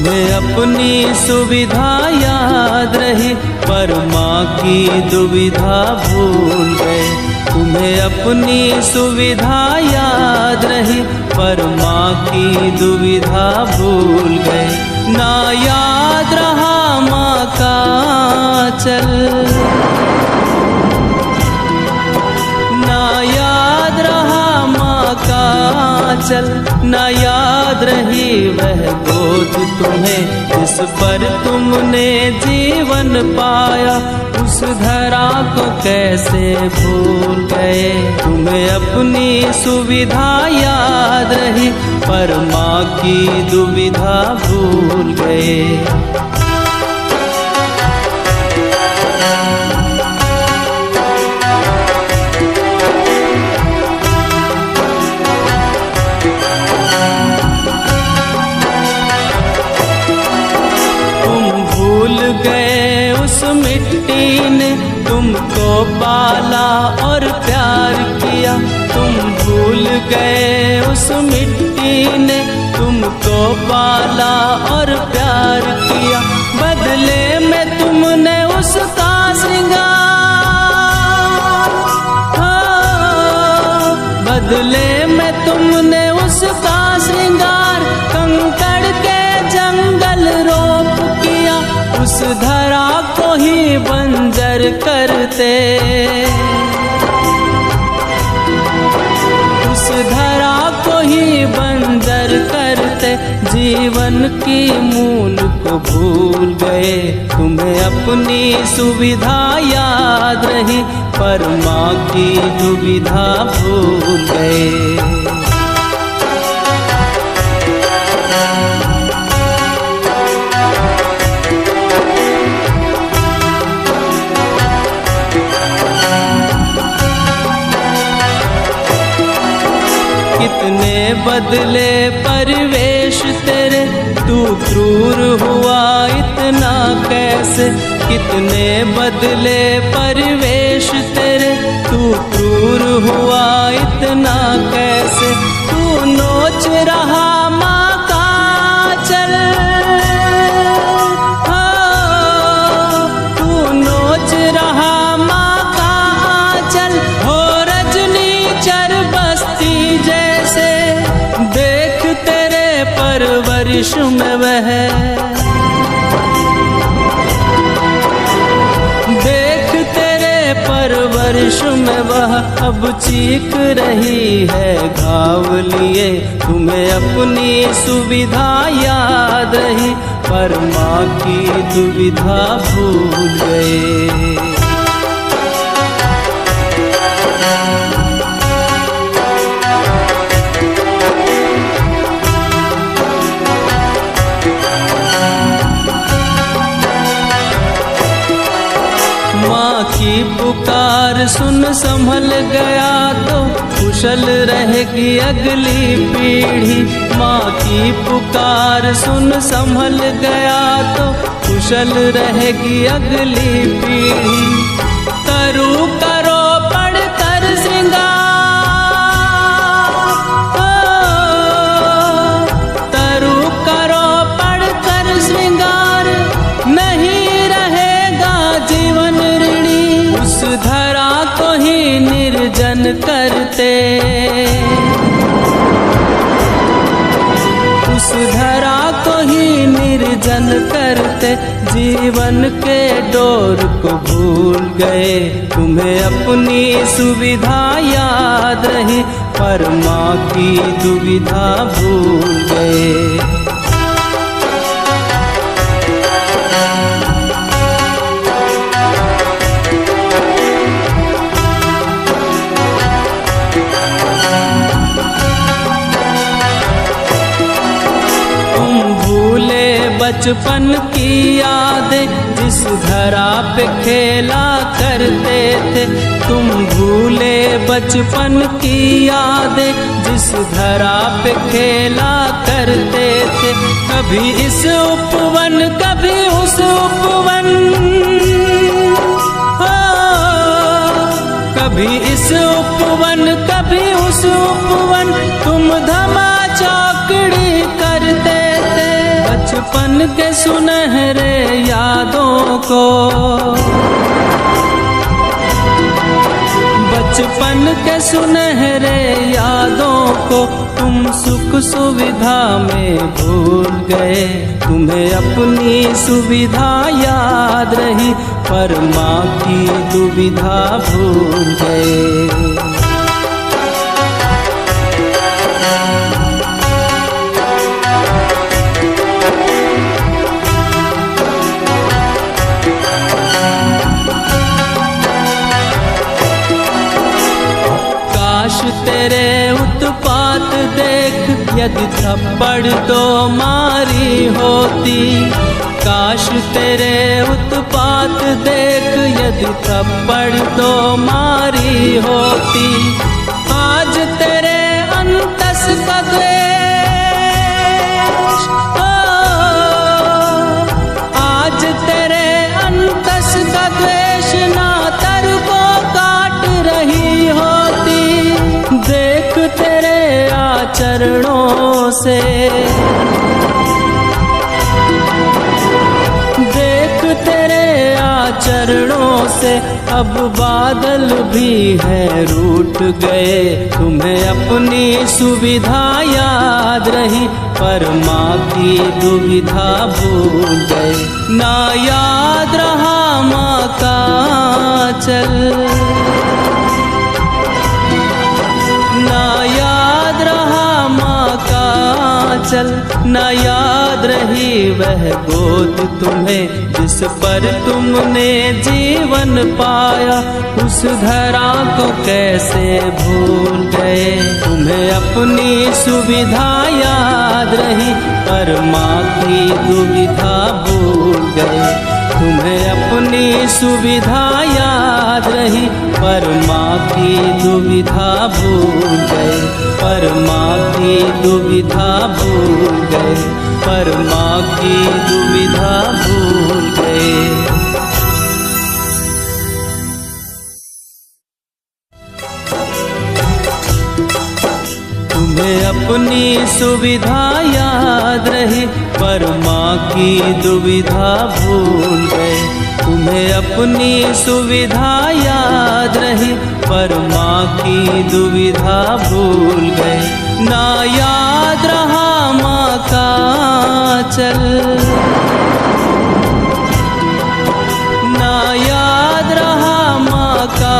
तुम्हें अपनी सुविधा याद रही पर माँ की दुविधा भूल गए। तुम्हें अपनी सुविधा याद रही पर माँ की दुविधा भूल गए। ना याद रहा माँ का आँचल, ना याद रहा माँ का आँचल, ना याद रही वह गोद तुम्हें जिस पर तुमने जीवन पाया। उस धरा को कैसे भूल गए। तुम्हें अपनी सुविधा याद रही पर माँ की दुविधा भूल गए। गए उस मिट्टी ने तुमको पाला और प्यार किया। तुम भूल गए उस मिट्टी ने तुमको पाला और प्यार किया। बदले में तुमने उसका श्रृंगार, बदले में तुमने उसका श्रृंगार कंकड़ के जंगल रोप किया। उस धरा को ही बंजर करते, उस धरा को ही बंजर करते, जीवन की मूल को भूल गए। तुम्हें अपनी सुविधा याद रही पर माँ की दुविधा भूल गए। कितने बदले परिवेश तेरे, तू क्रूर हुआ इतना कैसे। कितने बदले परिवेश तेरे, तू क्रूर हुआ इतना कैसे। तू नोच रहा माँ का आँचल, तू नोच रहा माँ का आँचल। हो रजनी चर बस्ती जैसे, देख तेरे परवरिश में वह, देख तेरे परवरिश में वह अब चीख रही है घाव लिए। तुम्हें अपनी सुविधा याद रही पर माँ की दुविधा भूल गए। माँ की पुकार सुन संभल गया तो कुशल रहेगी अगली पीढ़ी। माँ की पुकार सुन संभल गया तो कुशल रहेगी अगली पीढ़ी। तरु करो पढ़कर श्रृंगार, तरु करो पढ़कर श्रृंगार, नहीं रहेगा जीवन ऋणी। उस धरा को ही निर्जन करते, उस धरा को ही निर्जन करते, जीवन के डोर को भूल गए। तुम्हें अपनी सुविधा याद रही पर माँ की दुविधा भूल गए। बचपन की यादें जिस धरा पे खेला करते थे। तुम भूले बचपन की यादें जिस धरा पे खेला करते थे। कभी इस उपवन कभी उस उपवन, कभी इस उपवन कभी उस उपवन, तुम धमा चौकड़ी करते थे। बचपन बचपन के सुनहरे यादों को, बचपन के सुनहरे यादों को तुम सुख सुविधा में भूल गए। तुम्हें अपनी सुविधा याद रही पर माँ की दुविधा भूल गए। काश तेरे उत्पात देख यदि थप्पड़ तो मारी होती, काश तेरे उत्पात देख यदि थप्पड़ तो मारी होती। आज तेरे अंतस का द्वेष, आज तेरे अंतस का द्वेष ना तर को काट रही होती। देख तेरे आचरणों से, देख तेरे आचरणों से अब बादल भी है रूठ गए। तुम्हें अपनी सुविधा याद रही पर माँ की दुविधा भूल गए। ना याद रहा माँ का चल, ना याद रहा माँ का चल, ना याद रही वह गोद तुम्हें जिस पर तुमने जीवन पाया। उस धरा को कैसे भूल गए। तुम्हें अपनी सुविधा याद रही पर माँ की दुविधा भूल गए। तुम्हें अपनी सुविधा याद रही पर माँ की दुविधा भूल गए, पर माँ की दुविधा भूल गए, पर माँ की दुविधा भूल गए। तुम्हें अपनी सुविधा याद रही पर माँ की दुविधा भूल गए। तुम्हें अपनी सुविधा याद रही पर माँ की दुविधा भूल गए। ना याद रहा माँ का चल, ना याद रहा माँ का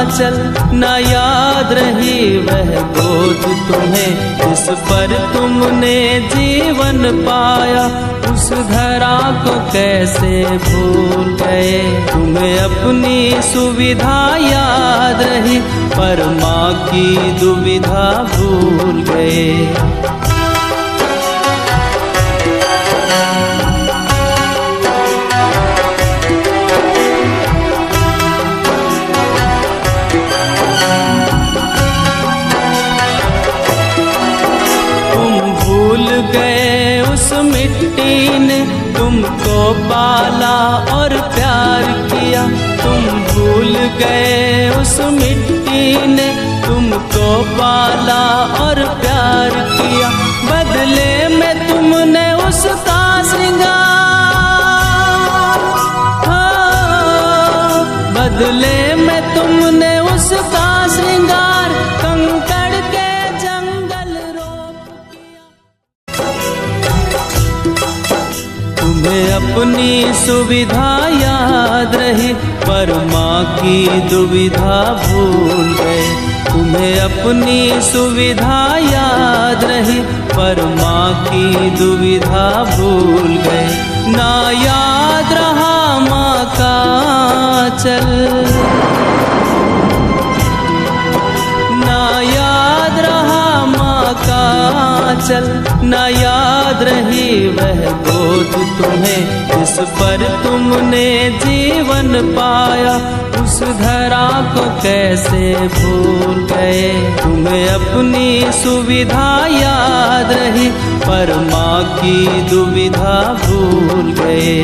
चल, ना याद रही वह गोद तुम्हें जिस पर तुमने जीवन पाया। उस धरा को कैसे भूल गए। तुम्हें अपनी सुविधा याद रही पर माँ की दुविधा भूल गए। गए उस मिट्टी ने तुमको पाला और प्यार किया। तुम भूल गए उस मिट्टी ने तुमको पाला और प्यार किया। बदले में तुमने उसका श्रृंगार, बदले में तुमने उसका श्रृंगार कंकड़ के जंगल रोप किया। तुम्हें अपनी सुविधा याद रही पर माँ की दुविधा भूल गए। तुम्हें अपनी सुविधा याद रही पर माँ की दुविधा भूल गए। ना याद रहा माँ का चल, ना याद रहा माँ का चल, ना याद रही वह गोद तुम्हें जिस पर तुमने जीवन पाया। उस धरा को कैसे भूल गए। तुम्हें अपनी सुविधा याद रही पर माँ की दुविधा भूल गए।